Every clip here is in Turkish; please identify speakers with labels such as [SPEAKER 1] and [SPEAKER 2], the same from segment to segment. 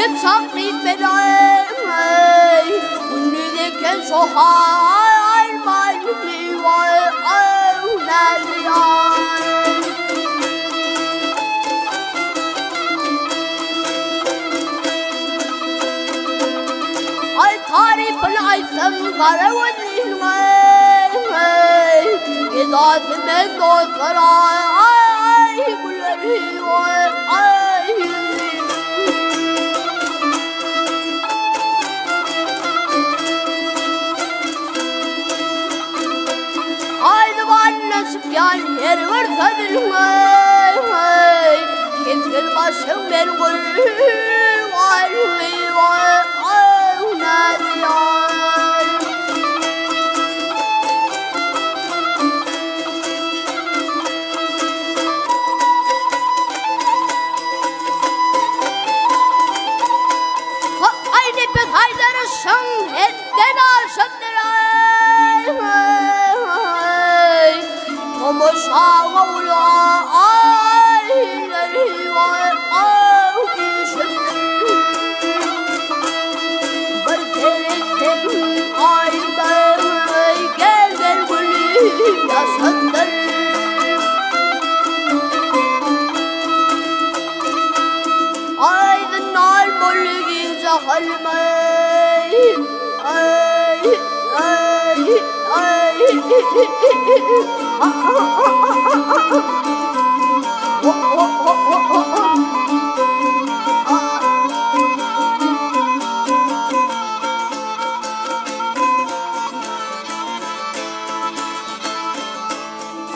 [SPEAKER 1] saklayıp beni Ünlüdeyken sohar Malmi var Ay tarifin aysam karavanın İdafından dostlar ay gülleri ay Haydi var nasip yani her varsa bilmem Keskin başım ben gülüm ay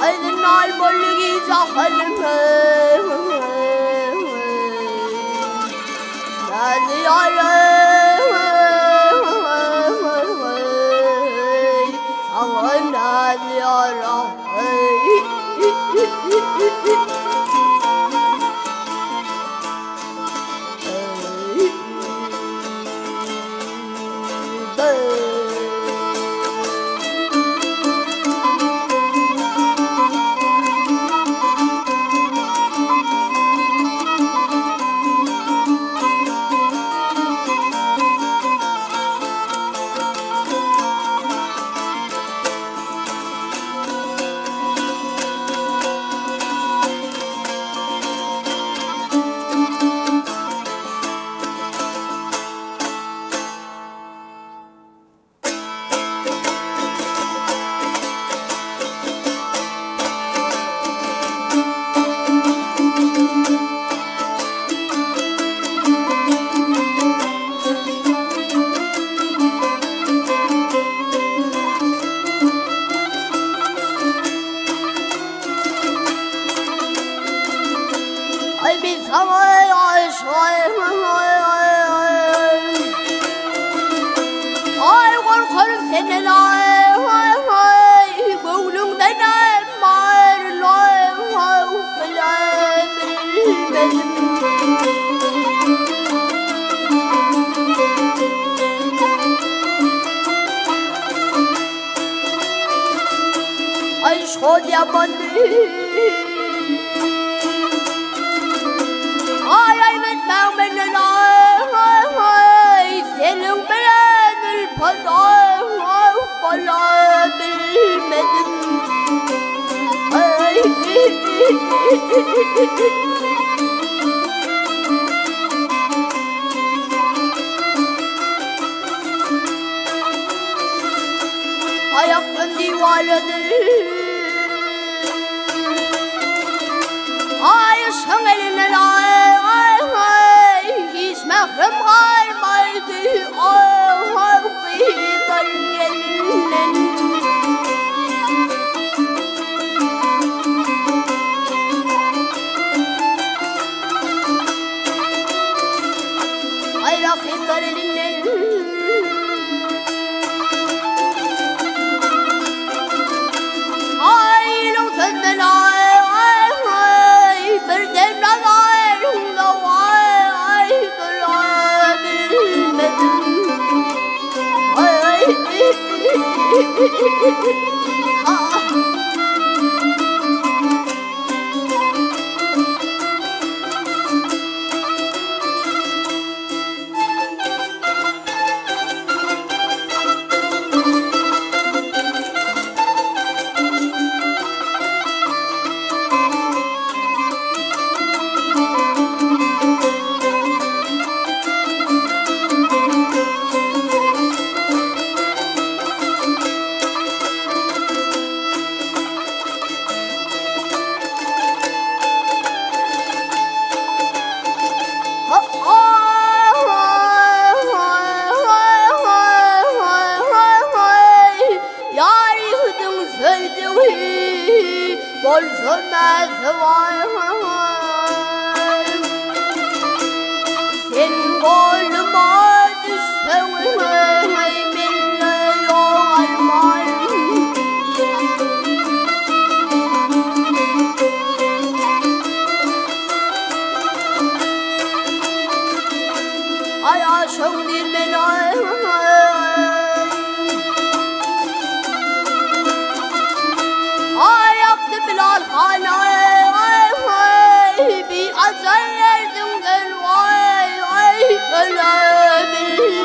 [SPEAKER 1] Aydın albollu gizahalım Nazi yarım Aman nazi yarım Ay biz havaya Ay korkarım senden ay Gönlümden Ay şod yamanı Ay metmem benden ay Senin belenil paday Bana bilmedim Ay Ayaktan divarladır Ay ışın elinden Hiç mehrem kalmaydı Ay kıyıdan elinden Ay rakipler elinden Ay senden bir demden ayrıldı ay bilmedim ay başım bilmen ay yaptı Bilal Han bir azar verdim gel vay ölebilmedim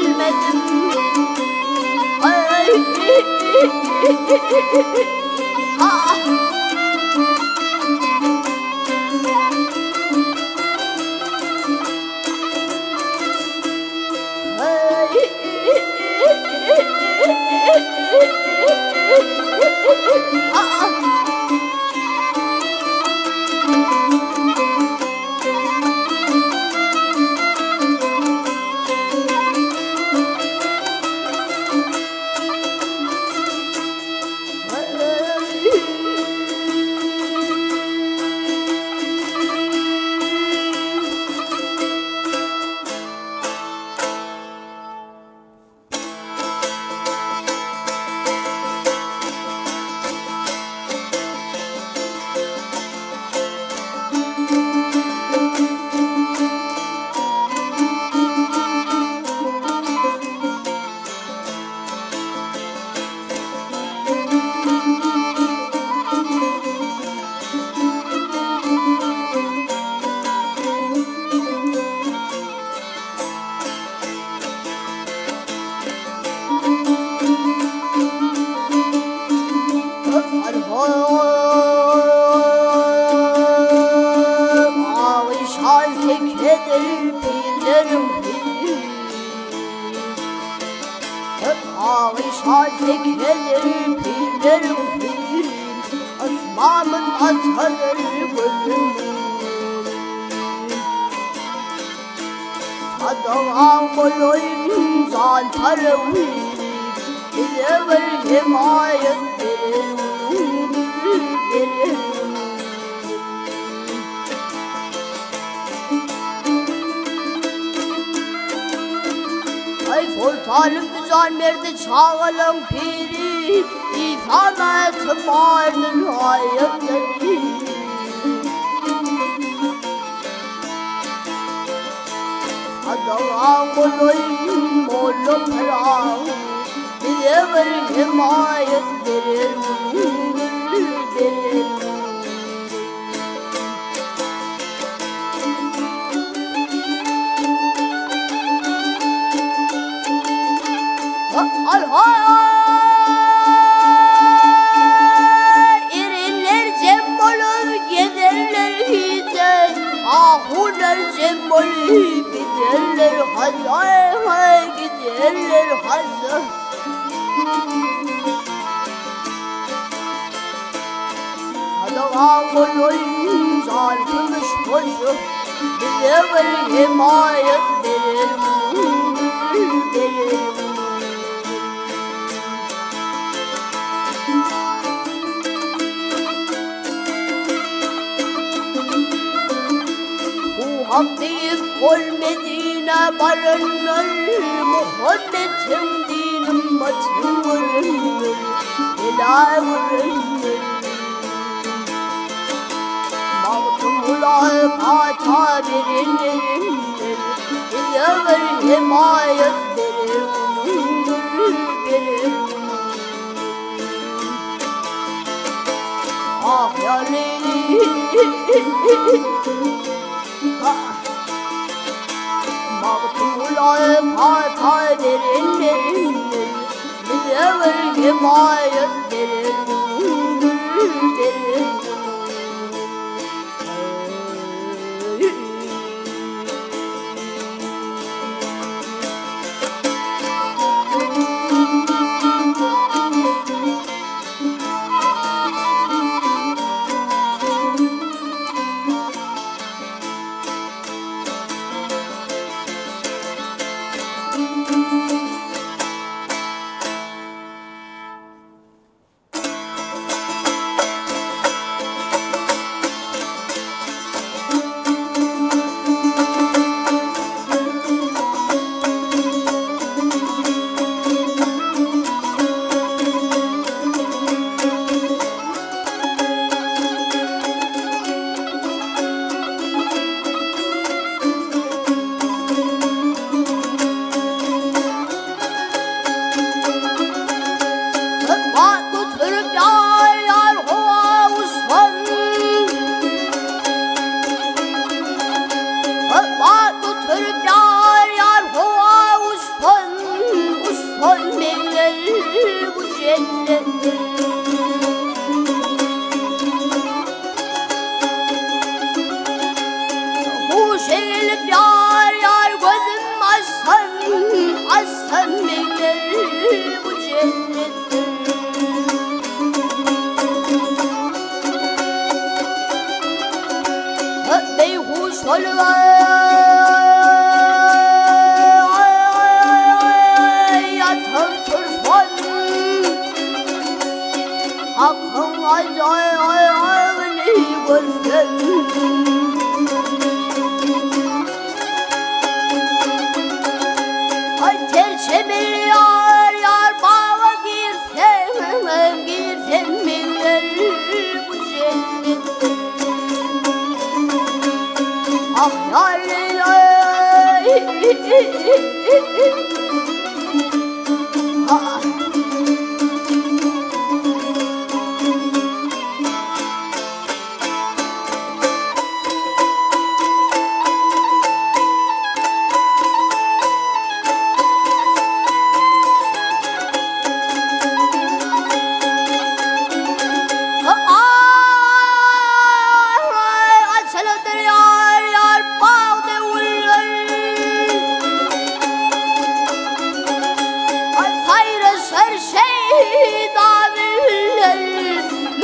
[SPEAKER 1] Asmamın ataları gözüm Sadağım olayım zantarım Bize ver himayet verir Ay sultanım güzel merde çağalım piri İfamet vardır hayatları Adağım olayım oğlum peram Bize ver himayet verir İrinler cembolu giderler hice Ahular cembolu giderler hac giderler hac Adağım olayım zarfmış koşu Bize ver himayet verir Hak deyip kol Medine barınır Muhammed'in dinim batın vurunur Ela vurunur Mağdum ulağı fata birinir Bize ver himayet verir Ah ya Leyli Mağdumlar fata verin Bize ver himayet verin birlik yar yar gözüm açsam bekler bu cennette. Beyhuş yatan tırfan hakkın acayını görsen. Ay terçemeli yar yar bağa girsem miller bu cennette. Ah yar ley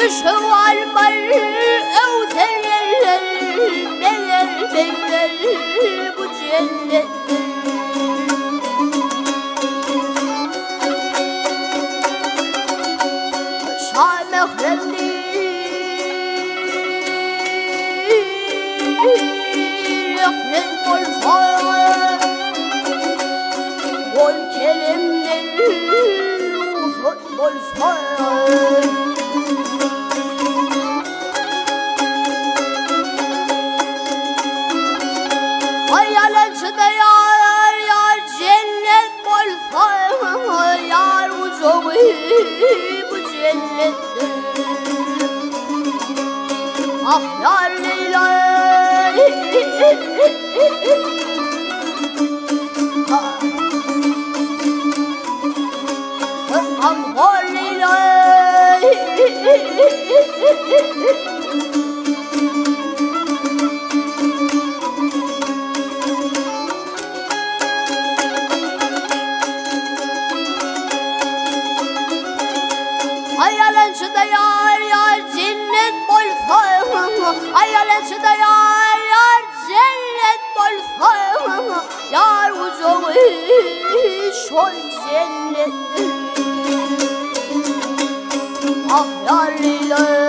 [SPEAKER 1] müşevval var evden yerler neler bekler bu cennette. Şah mehremli yaknen bolfar bol keremden ufak bolfar. Hayalacıda yar yar cennet bolsa yar ucu bu cennette. Ah yar Leyla ah Leyla Hayalacıda yar yar cennet bolsa hayalacıda yar yar cennet bolsa yar ucu şol cennette. Ah yar Leyla